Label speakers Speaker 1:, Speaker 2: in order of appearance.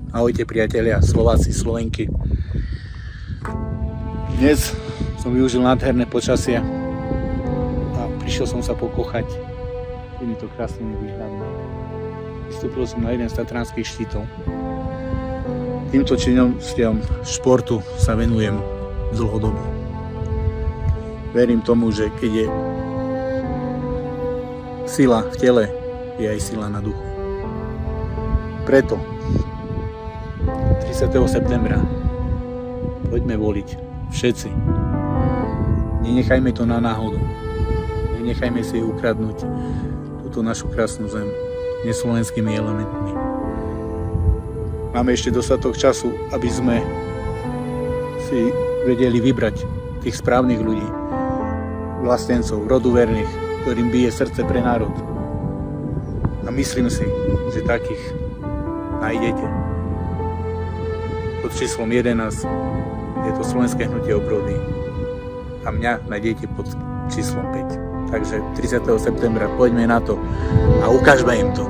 Speaker 1: Ahojte priatelia, Slováci, Slovenky. Dnes som využil nádherné počasie a prišiel som sa pokochať týmito krásnymi výhľadmi. Vystúpil som na jeden z tatranských štítov. Týmto činnostiam športu sa venujem dlhodobo. Verím tomu, že keď je sila v tele, je aj sila na duchu. Preto 30. septembra poďme voliť všetci. Nenechajme to na náhodu. Nenechajme si ukradnúť túto našu krásnu zem neslovenskými elementmi. Máme ešte dostatok času, aby sme si vedeli vybrať tých správnych ľudí, vlastencov, roduverných, ktorým bije srdce pre národ. A myslím si, že takých nájdete. Pod číslom 11 je to Slovenské hnutie obrody a mňa nájdete pod číslom 5. Takže 30. septembra poďme na to a ukážme im to.